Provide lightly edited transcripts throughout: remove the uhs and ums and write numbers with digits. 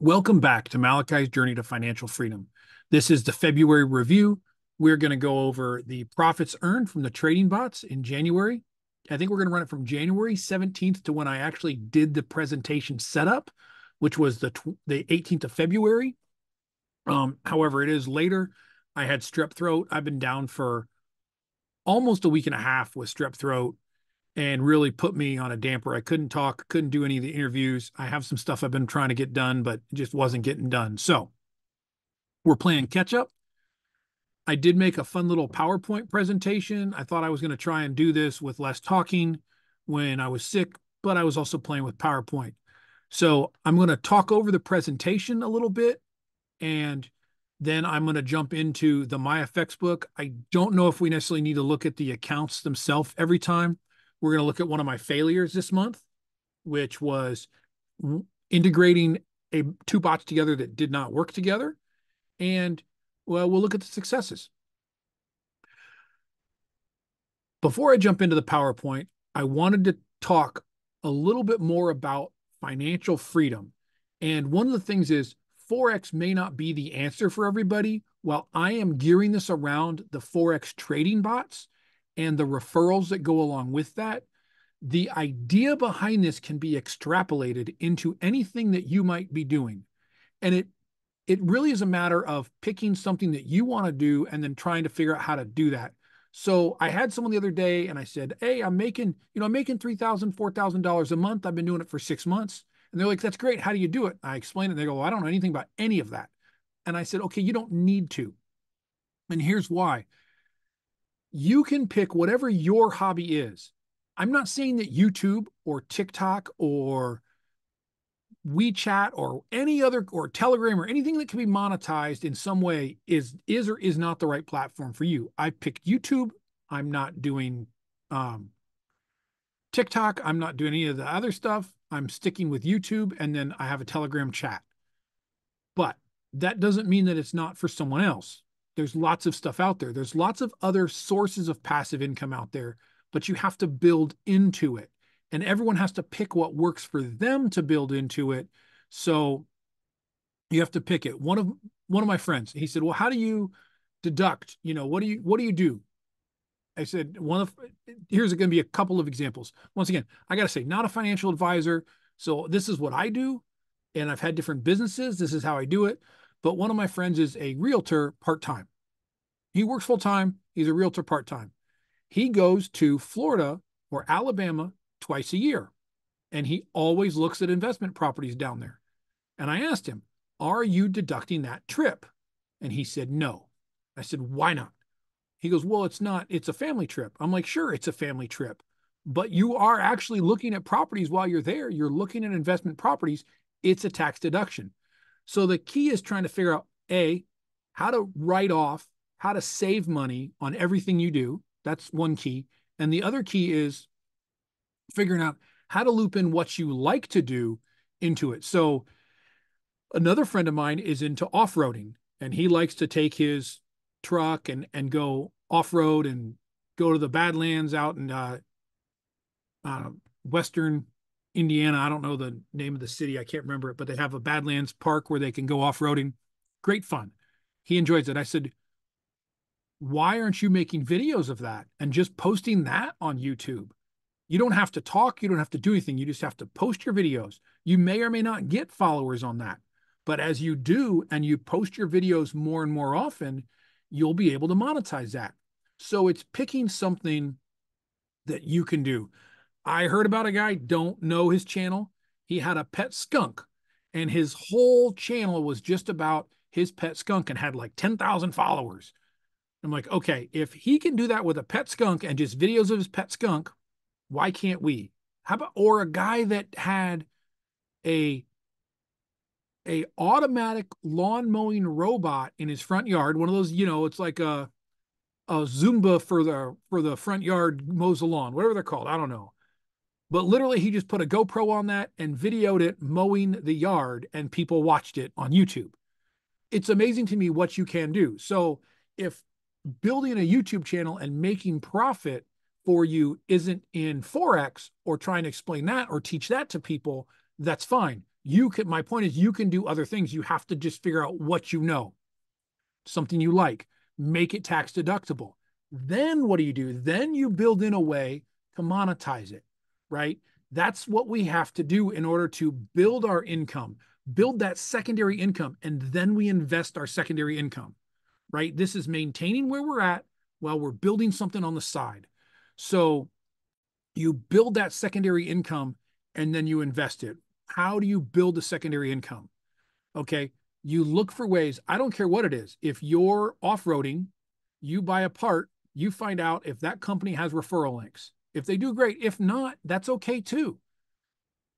Welcome back to Malachi's Journey to Financial Freedom. This is the February review. We're going to go over the profits earned from the trading bots in January. I think we're going to run it from January 17th to when I actually did the presentation setup, which was the 18th of February. However, it is later. I had strep throat. I've been down for almost a week and a half with strep throat and really put me on a damper. I couldn't talk, couldn't do any of the interviews. I have some stuff I've been trying to get done, but it just wasn't getting done. So we're playing catch up. I did make a fun little PowerPoint presentation. I thought I was going to try and do this with less talking when I was sick, but I was also playing with PowerPoint. So I'm going to talk over the presentation a little bit, and then I'm going to jump into the MyFX book. I don't know if we necessarily need to look at the accounts themselves every time. We're going to look at one of my failures this month, which was integrating two bots together that did not work together. And well, we'll look at the successes. Before I jump into the PowerPoint, I wanted to talk a little bit more about financial freedom. And one of the things is Forex may not be the answer for everybody. While I am gearing this around the Forex trading bots and the referrals that go along with that, the idea behind this can be extrapolated into anything that you might be doing. And it really is a matter of picking something that you want to do and then trying to figure out how to do that. So I had someone the other day and I said, hey, I'm making $3,000, $4,000 a month. I've been doing it for 6 months. And they're like, that's great. How do you do it? I explained it. And they go, well, I don't know anything about any of that. And I said, okay, you don't need to. And here's why. You can pick whatever your hobby is. I'm not saying that YouTube or TikTok or WeChat or any other or Telegram or anything that can be monetized in some way is or is not the right platform for you. I picked YouTube. I'm not doing TikTok. I'm not doing any of the other stuff. I'm sticking with YouTube, and then I have a Telegram chat. But that doesn't mean that it's not for someone else. There's lots of stuff out there. There's lots of other sources of passive income out there, but you have to build into it. And everyone has to pick what works for them to build into it. So you have to pick it. One of my friends, he said, well, how do you deduct? What do you do? I said, here's going to be a couple of examples. Once again, I got to say, not a financial advisor. So this is what I do. And I've had different businesses. This is how I do it. But one of my friends is a realtor part-time. He works full-time. He's a realtor part-time. He goes to Florida or Alabama twice a year. And he always looks at investment properties down there. And I asked him, are you deducting that trip? And he said, no. I said, why not? He goes, well, it's not, it's a family trip. I'm like, sure, it's a family trip, but you are actually looking at properties while you're there. You're looking at investment properties. It's a tax deduction. So the key is trying to figure out, how to write off, how to save money on everything you do. That's one key. And the other key is figuring out how to loop in what you like to do into it. So another friend of mine is into off-roading, and he likes to take his truck and go off-road and go to the Badlands out in Western Indiana. I don't know the name of the city. I can't remember it, but they have a Badlands park where they can go off-roading. Great fun. He enjoys it. I said, why aren't you making videos of that and just posting that on YouTube? You don't have to talk. You don't have to do anything. You just have to post your videos. You may or may not get followers on that. But as you do and you post your videos more and more often, you'll be able to monetize that. So it's picking something that you can do. I heard about a guy, don't know his channel. He had a pet skunk, and his whole channel was just about his pet skunk and had like 10,000 followers. I'm like, okay, if he can do that with a pet skunk and just videos of his pet skunk, why can't we? How about, or a guy that had a automatic lawn mowing robot in his front yard, one of those, it's like a Zumba for the front yard mows the lawn, whatever they're called, I don't know. But literally he just put a GoPro on that and videoed it mowing the yard, and people watched it on YouTube. It's amazing to me what you can do. So if building a YouTube channel and making profit for you isn't in Forex or trying to explain that or teach that to people, that's fine. My point is you can do other things. You have to just figure out what you know, something you like, make it tax deductible. Then what do? Then you build in a way to monetize it, right? That's what we have to do in order to build our income, build that secondary income, and then we invest our secondary income, right? This is maintaining where we're at while we're building something on the side. So you build that secondary income and then you invest it. How do you build a secondary income? Okay. You look for ways. I don't care what it is. If you're off-roading, you buy a part, you find out if that company has referral links. If they do, great. If not, that's okay too.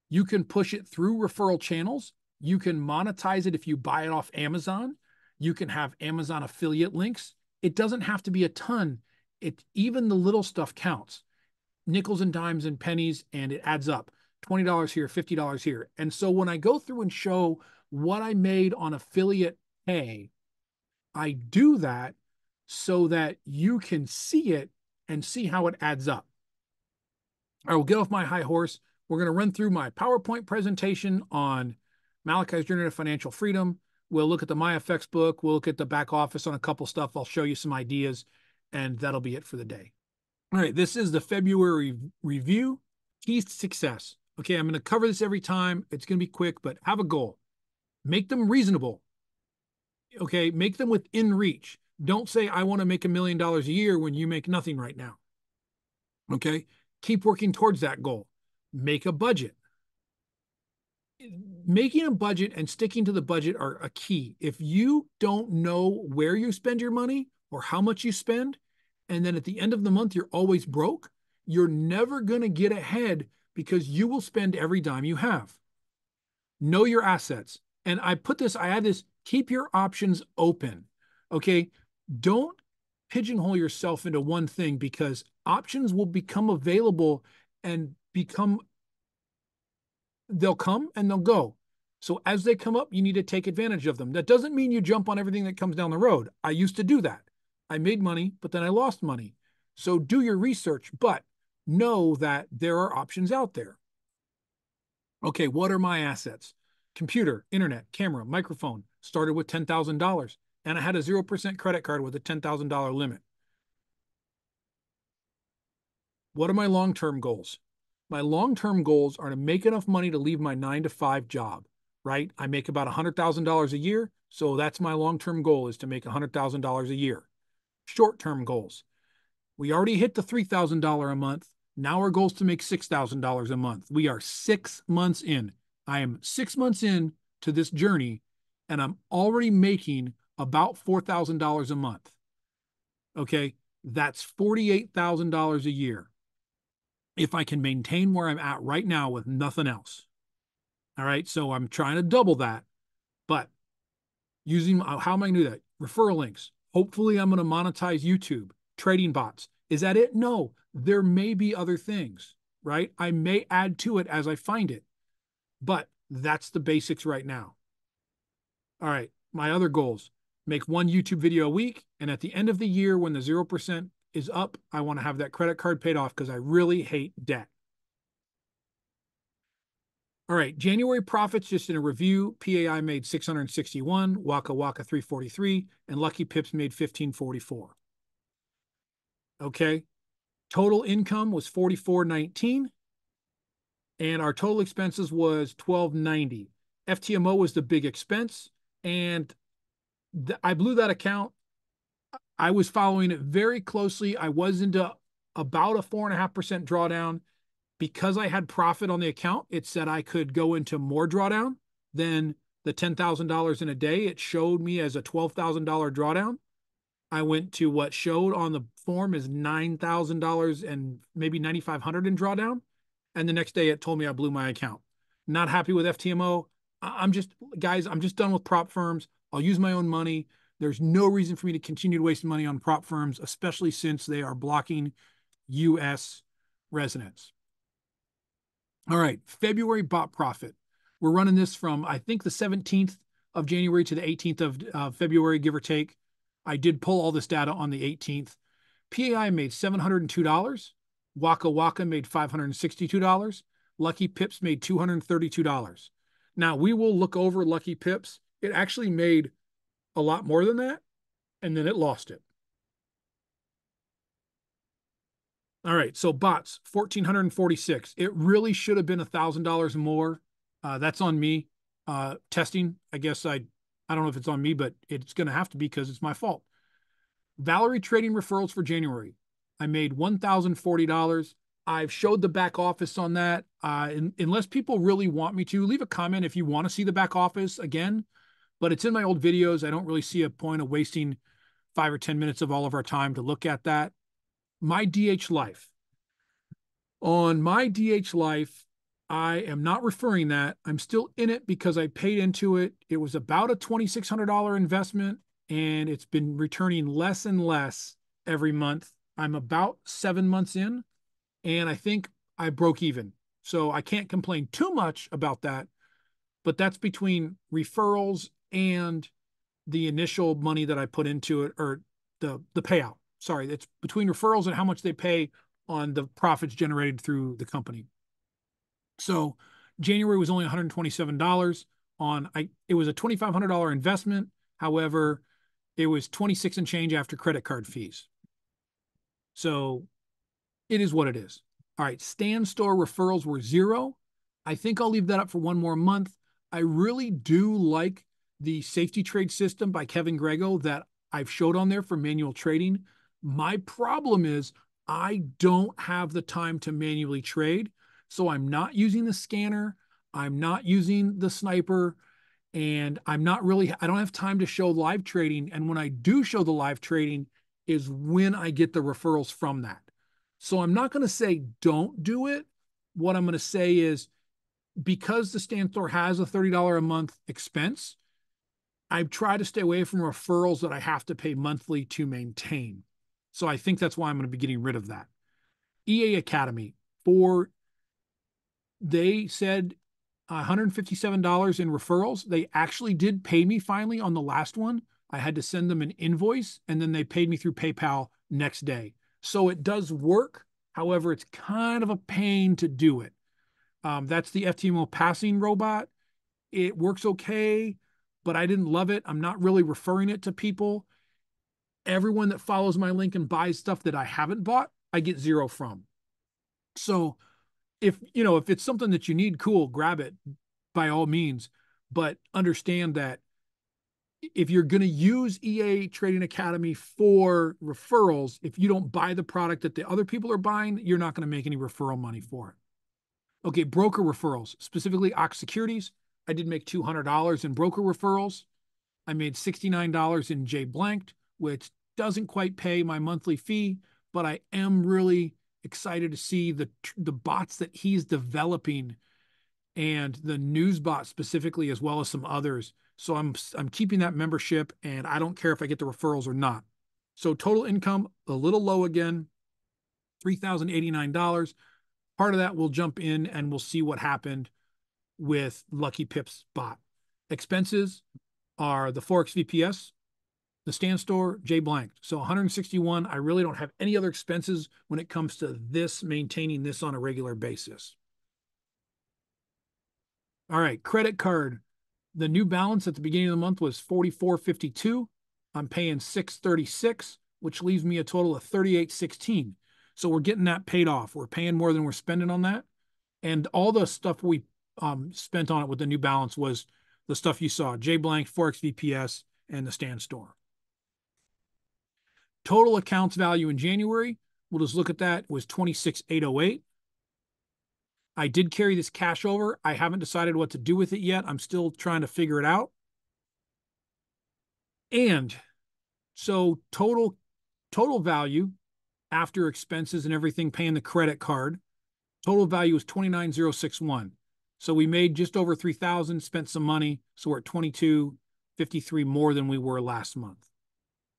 You can push it through referral channels. You can monetize it if you buy it off Amazon. You can have Amazon affiliate links. It doesn't have to be a ton. Even the little stuff counts. Nickels and dimes and pennies, and it adds up. $20 here, $50 here. And so when I go through and show what I made on affiliate pay, I do that so that you can see it and see how it adds up. I will get off my high horse. We're going to run through my PowerPoint presentation on Malachi's Journey to Financial Freedom. We'll look at the MyFX book. We'll look at the back office on a couple stuff. I'll show you some ideas, and that'll be it for the day. All right, this is the February review. Keys to success. Okay, I'm going to cover this every time. It's going to be quick, but have a goal. Make them reasonable. Okay, make them within reach. Don't say, I want to make $1 million a year when you make nothing right now. Okay, keep working towards that goal. Make a budget. Making a budget and sticking to the budget are a key. If you don't know where you spend your money or how much you spend, and then at the end of the month, you're always broke, you're never going to get ahead because you will spend every dime you have. Know your assets. And I add this, keep your options open. Okay. Don't pigeonhole yourself into one thing because options will become available and they'll come and they'll go. So as they come up, you need to take advantage of them. That doesn't mean you jump on everything that comes down the road. I used to do that. I made money, but then I lost money. So do your research, but know that there are options out there. Okay, what are my assets? Computer, internet, camera, microphone. Started with $10,000, and I had a 0% credit card with a $10,000 limit. What are my long-term goals? My long-term goals are to make enough money to leave my 9-to-5 job, right? I make about $100,000 a year, so that's my long-term goal, is to make $100,000 a year. Short-term goals. We already hit the $3,000 a month. Now our goal is to make $6,000 a month. We are 6 months in. I am 6 months in to this journey, and I'm already making about $4,000 a month. Okay, that's $48,000 a year if I can maintain where I'm at right now with nothing else. All right, so I'm trying to double that, but how am I going to do that? Referral links. Hopefully, I'm going to monetize YouTube, trading bots. Is that it? No, there may be other things, right? I may add to it as I find it, but that's the basics right now. All right, my other goals: make one YouTube video a week, and at the end of the year, when the 0% is up, I want to have that credit card paid off because I really hate debt. All right, January profits, just in a review. PAI made 661, Waka Waka 343, and Lucky Pips made 1544. Okay, total income was 4419, and our total expenses was 1290. FTMO was the big expense, and I blew that account. I was following it very closely. I was into about a 4.5% drawdown. Because I had profit on the account, it said I could go into more drawdown than the $10,000 in a day. It showed me as a $12,000 drawdown. I went to what showed on the form is $9,000 and maybe $9,500 in drawdown. And the next day it told me I blew my account. Not happy with FTMO. I'm just done with prop firms. I'll use my own money. There's no reason for me to continue to waste money on prop firms, especially since they are blocking U.S. residents. All right, February bot profit. We're running this from, I think, the 17th of January to the 18th of February, give or take. I did pull all this data on the 18th. PAI made $702. Waka Waka made $562. Lucky Pips made $232. Now we will look over Lucky Pips. It actually made a lot more than that, and then it lost it. All right, so bots, 1,446. It really should have been $1,000 more. That's on me. Testing, I guess I don't know if it's on me, but it's going to have to be because it's my fault. Valerie trading referrals for January. I made $1,040. I've showed the back office on that. Unless people really want me to, leave a comment if you want to see the back office again. But it's in my old videos. I don't really see a point of wasting 5 or 10 minutes of all of our time to look at that. My DH Life. On my DH Life, I am not referring that. I'm still in it because I paid into it. It was about a $2,600 investment, and it's been returning less and less every month. I'm about 7 months in, and I think I broke even. So I can't complain too much about that, but that's between referrals and the initial money that I put into it, or the payout. Sorry, it's between referrals and how much they pay on the profits generated through the company. So January was only $127 on it was a $2,500 investment. However, it was 26 and change after credit card fees. So it is what it is. All right, stand store referrals were 0. I think I'll leave that up for one more month. I really do like the safety trade system by Kevin Grego that I've showed on there for manual trading. My problem is I don't have the time to manually trade. So I'm not using the scanner. I'm not using the sniper. And I don't have time to show live trading. And when I do show the live trading is when I get the referrals from that. So I'm not going to say don't do it. What I'm going to say is because the stand store has a $30 a month expense, I try to stay away from referrals that I have to pay monthly to maintain. So I think that's why I'm going to be getting rid of that. EA Academy, they said $157 in referrals. They actually did pay me finally on the last one. I had to send them an invoice, and then they paid me through PayPal next day. So it does work. However, it's kind of a pain to do it. That's the FTMO passing robot. It works okay, but I didn't love it. I'm not really referring it to people. Everyone that follows my link and buys stuff that I haven't bought, I get 0 from. So if it's something that you need, cool, grab it by all means. But understand that if you're going to use EA Trading Academy for referrals, if you don't buy the product that the other people are buying, you're not going to make any referral money for it. Okay, broker referrals, specifically Ox Securities. I did make $200 in broker referrals. I made $69 in J Blanked, which doesn't quite pay my monthly fee, but I am really excited to see the bots that he's developing and the news bot specifically, as well as some others. So I'm keeping that membership, and I don't care if I get the referrals or not. So total income, a little low again, $3,089. Part of that will jump in and we'll see what happened with Lucky Pips bot. Expenses are the Forex VPS, the stand store, J Blanked. So 161. I really don't have any other expenses when it comes to this, maintaining this on a regular basis. All right, credit card. The new balance at the beginning of the month was $44.52. I'm paying $636, which leaves me a total of $38.16. So we're getting that paid off. We're paying more than we're spending on that. And all the stuff we spent on it with the new balance was the stuff you saw, J Blank, Forex VPS, and the stand store. Total accounts value in January, we'll just look at that, was $26,808. I did carry this cash over. I haven't decided what to do with it yet. I'm still trying to figure it out. And so total value after expenses and everything, paying the credit card, total value is 29,061. So we made just over 3,000, spent some money. So we're at 2253 more than we were last month.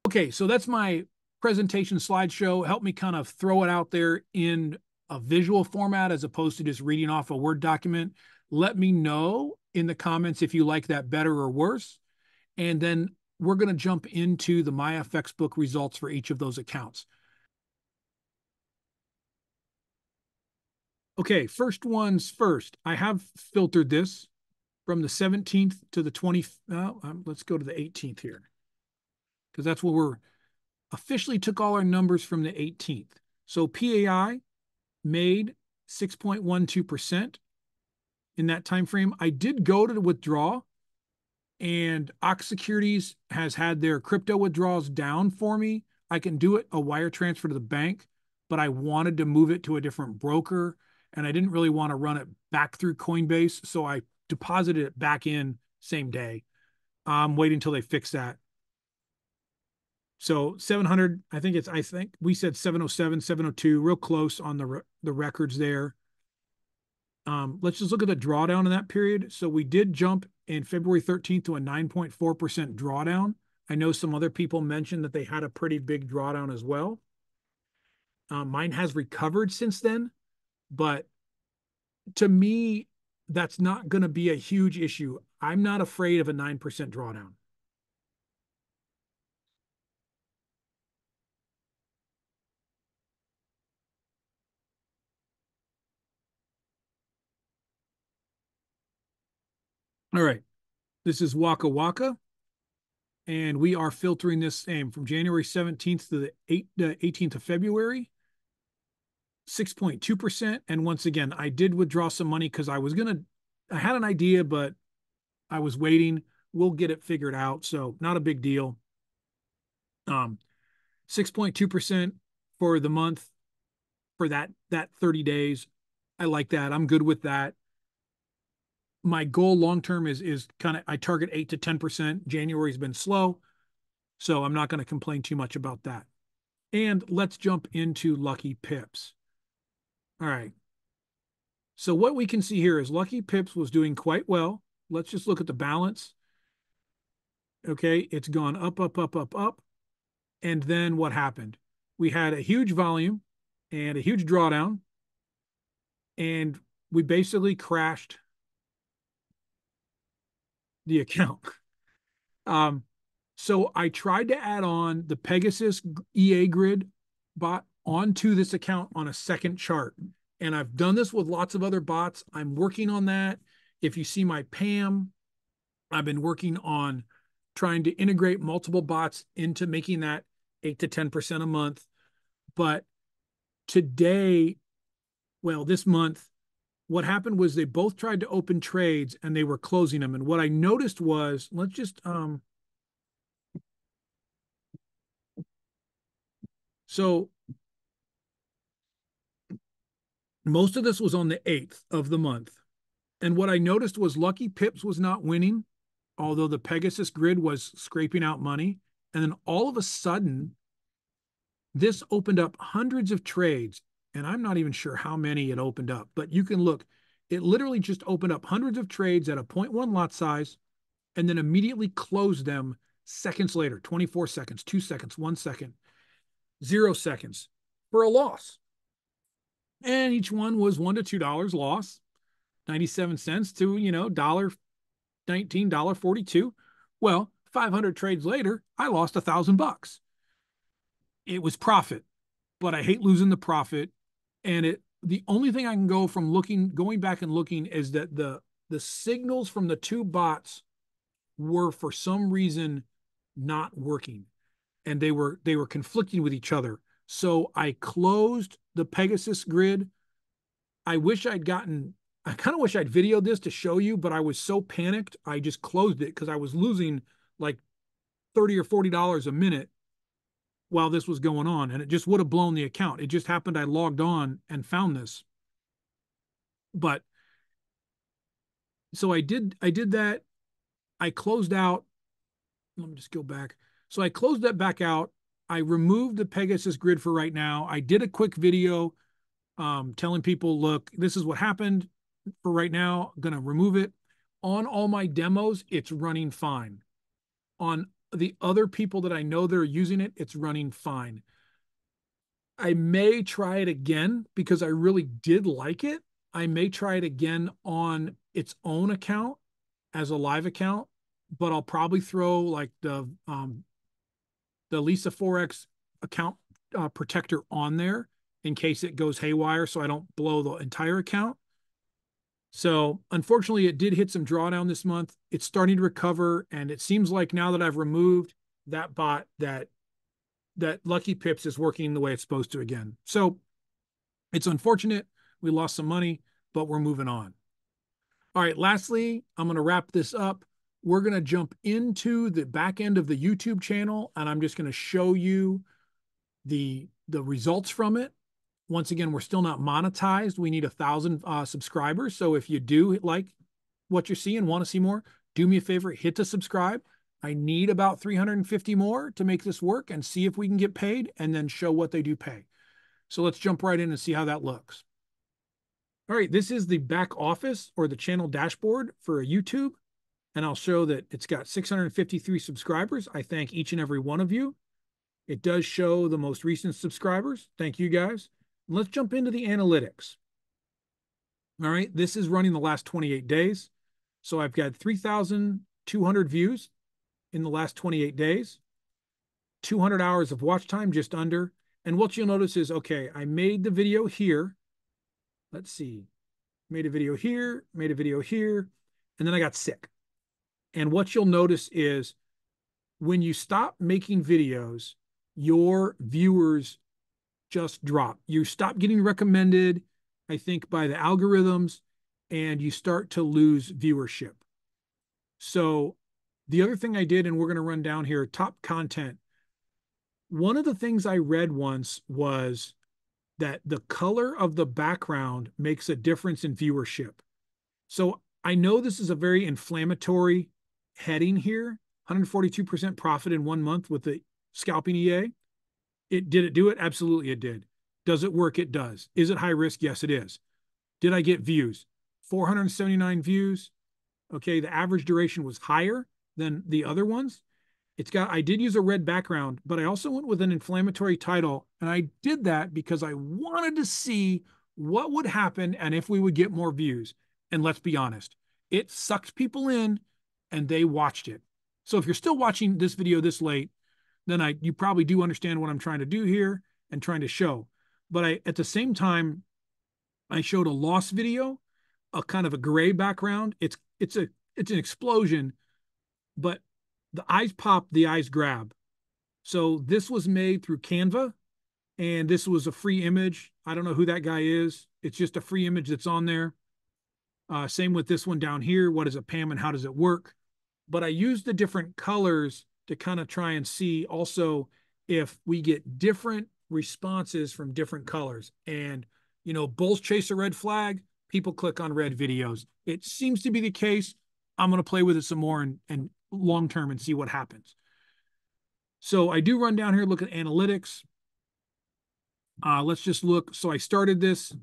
Okay, so that's my presentation slideshow. Help me kind of throw it out there in a visual format as opposed to just reading off a Word document. Let me know in the comments if you like that better or worse. And then we're going to jump into the MyFX book results for each of those accounts. Okay, first ones first. I have filtered this. from the 17th to the 20th. Let's go to the 18th here, because that's where we're officially took all our numbers from the 18th. So PAI made 6.12% in that time frame. I did go to withdraw, and Ox Securities has had their crypto withdrawals down for me. I can do it a wire transfer to the bank, but I wanted to move it to a different broker, and I didn't really want to run it back through Coinbase, so I deposited it back in same day. I'm waiting until they fix that. So 700, I think we said 707, 702, real close on the records there. Let's just look at the drawdown in that period. So we did jump in February 13th to a 9.4% drawdown. I know some other people mentioned that they had a pretty big drawdown as well. Mine has recovered since then, but to me, that's not going to be a huge issue. I'm not afraid of a 9% drawdown. All right. This is Waka Waka, and we are filtering this same from January 17th to the 18th of February, 6.2%. And once again, I did withdraw some money because I had an idea, but I was waiting. We'll get it figured out. So not a big deal. 6.2% for the month for that 30 days. I like that. I'm good with that. My goal long term is kind of I target 8 to 10%. January's been slow, so I'm not going to complain too much about that. And let's jump into Lucky Pips. All right. So what we can see here is Lucky Pips was doing quite well. Let's just look at the balance. Okay, it's gone up, up, up, up, up. And then what happened? We had a huge volume and a huge drawdown, and we basically crashed the account. So I tried to add on the Pegasus EA grid bot onto this account on a second chart. And I've done this with lots of other bots. I'm working on that. If you see my PAM, I've been working on trying to integrate multiple bots into making that 8 to 10% a month. But today, well, this month, what happened was they both tried to open trades and they were closing them. And what I noticed was, let's just, so most of this was on the 8th of the month. And what I noticed was Lucky Pips was not winning, although the Pegasus grid was scraping out money. And then all of a sudden, this opened up hundreds of trades. And I'm not even sure how many it opened up, but you can look. It literally just opened up hundreds of trades at a 0.1 lot size and then immediately closed them seconds later, 24 seconds, 2 seconds, 1 second, 0 seconds for a loss. And each one was $1 to $2 loss, 97 cents to, $1.19, $1.42. Well, 500 trades later, I lost $1,000. It was profit, but I hate losing the profit. And the only thing I can go from going back and looking is that the signals from the two bots were for some reason not working, and they were conflicting with each other. So I closed the Pegasus grid. I kind of wish I'd videoed this to show you, but I was so panicked, I just closed it because I was losing like $30 or $40 a minute while this was going on, and it just would have blown the account. It just happened I logged on and found this. But so I did that. I closed out. Let me just go back. So I closed that back out. I removed the Pegasus grid for right now. I did a quick video telling people, look, this is what happened for right now. I'm going to remove it. On all my demos, it's running fine. On the other people that I know that are using it, it's running fine. I may try it again because I really did like it. I may try it again on its own account as a live account, but I'll probably throw like the Lisa Forex account protector on there in case it goes haywire, so I don't blow the entire account. So unfortunately, it did hit some drawdown this month. It's starting to recover, and it seems like now that I've removed that bot, that Lucky Pips is working the way it's supposed to again. So it's unfortunate. We lost some money, but we're moving on. All right, lastly, I'm going to wrap this up. We're going to jump into the back end of the YouTube channel, and I'm just going to show you the results from it. Once again, we're still not monetized. We need 1,000 subscribers. So if you do like what you see and want to see more, do me a favor, hit the subscribe. I need about 350 more to make this work and see if we can get paid and then show what they do pay. So let's jump right in and see how that looks. All right, this is the back office or the channel dashboard for a YouTube. And I'll show that it's got 653 subscribers. I thank each and every one of you. It does show the most recent subscribers. Thank you guys. Let's jump into the analytics. All right, this is running the last 28 days. So I've got 3,200 views in the last 28 days, 200 hours of watch time, just under. And what you'll notice is, okay, I made the video here. Let's see, made a video here, made a video here, and then I got sick. And what you'll notice is when you stop making videos, your viewers just drop. You stop getting recommended, I think, by the algorithms, and you start to lose viewership. So the other thing I did, and we're going to run down here, top content. One of the things I read once was that the color of the background makes a difference in viewership. So I know this is a very inflammatory heading here, 142% profit in 1 month with the scalping EA. Did it do it? Absolutely it did. Does it work? It does. Is it high risk? Yes, it is. Did I get views? 479 views. Okay, the average duration was higher than the other ones. I did use a red background, but I also went with an inflammatory title. And I did that because I wanted to see what would happen and if we would get more views. And let's be honest, it sucked people in and they watched it. So if you're still watching this video this late, then you probably do understand what I'm trying to do here and trying to show. But at the same time, I showed a loss video, a kind of a gray background. It's an explosion, but the eyes pop, the eyes grab. So this was made through Canva, and this was a free image. I don't know who that guy is. It's just a free image that's on there. Same with this one down here. What is a PAM and how does it work? But I used the different colors to kind of try and see also if we get different responses from different colors. And, you know, bulls chase a red flag, people click on red videos. It seems to be the case. I'm going to play with it some more and long term and see what happens. So I do run down here, look at analytics. Let's just look. So I started this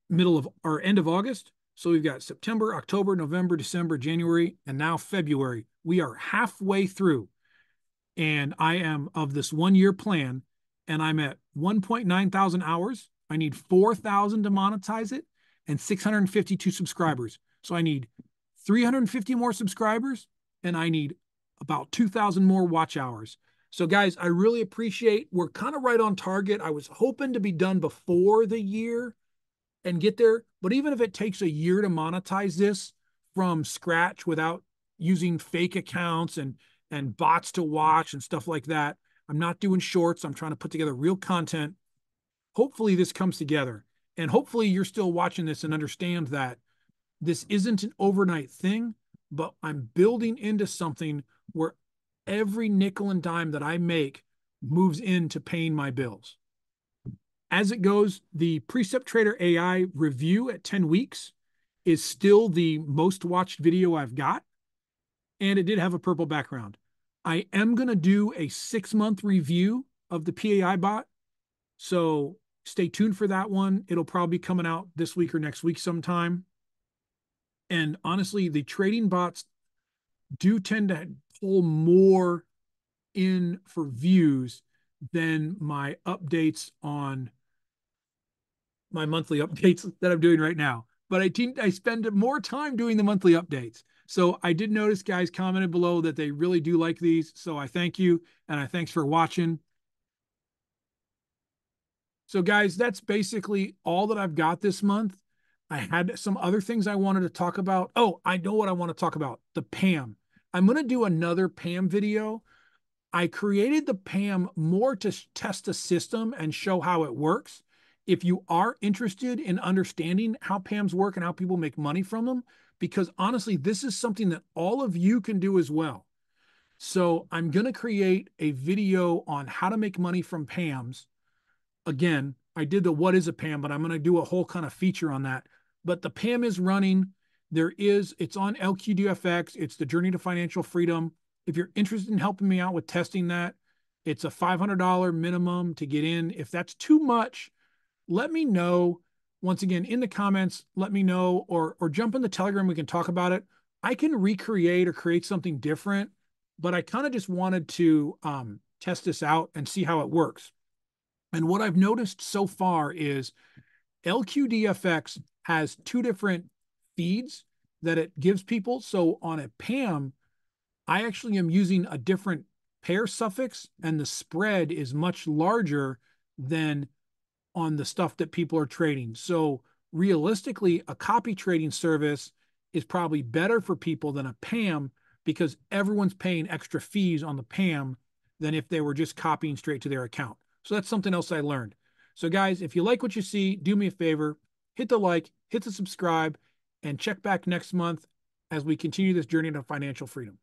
middle of or end of August. So we've got September, October, November, December, January, and now February. We are halfway through. And I am of this 1 year plan, and I'm at 1.9 thousand hours. I need 4,000 to monetize it and 652 subscribers. So I need 350 more subscribers, and I need about 2,000 more watch hours. So guys, I really appreciate, we're kind of right on target. I was hoping to be done before the year and get there. But even if it takes a year to monetize this from scratch without using fake accounts and bots to watch and stuff like that, I'm not doing shorts. I'm trying to put together real content. Hopefully this comes together. And hopefully you're still watching this and understand that this isn't an overnight thing, but I'm building into something where every nickel and dime that I make moves into paying my bills. As it goes, the Precept Trader AI review at 10 weeks is still the most watched video I've got. And it did have a purple background. I am going to do a 6-month review of the PAI bot. So stay tuned for that one. It'll probably be coming out this week or next week sometime. And honestly, the trading bots do tend to pull more in for views than my updates on my monthly updates that I'm doing right now. But I spend more time doing the monthly updates. So I did notice guys commented below that they really do like these. So I thank you, and I thanks for watching. So guys, that's basically all that I've got this month. I had some other things I wanted to talk about. Oh, I know what I want to talk about. The PAM. I'm going to do another PAM video. I created the PAM more to test the system and show how it works. If you are interested in understanding how PAMs work and how people make money from them, because honestly, this is something that all of you can do as well. So I'm going to create a video on how to make money from PAMs. Again, I did the what is a PAM, but I'm going to do a whole kind of feature on that. But the PAM is running. It's on LQDFX. It's the Journey to Financial Freedom. If you're interested in helping me out with testing that, it's a $500 minimum to get in. If that's too much, let me know. Once again, in the comments, let me know, or jump in the Telegram. We can talk about it. I can recreate or create something different, but I kind of just wanted to test this out and see how it works. And what I've noticed so far is LQDFX has two different feeds that it gives people. So on a PAM, I actually am using a different pair suffix, and the spread is much larger than on the stuff that people are trading. So realistically, a copy trading service is probably better for people than a PAM because everyone's paying extra fees on the PAM than if they were just copying straight to their account. So that's something else I learned. So guys, if you like what you see, do me a favor, hit the like, hit the subscribe, and check back next month as we continue this journey to financial freedom.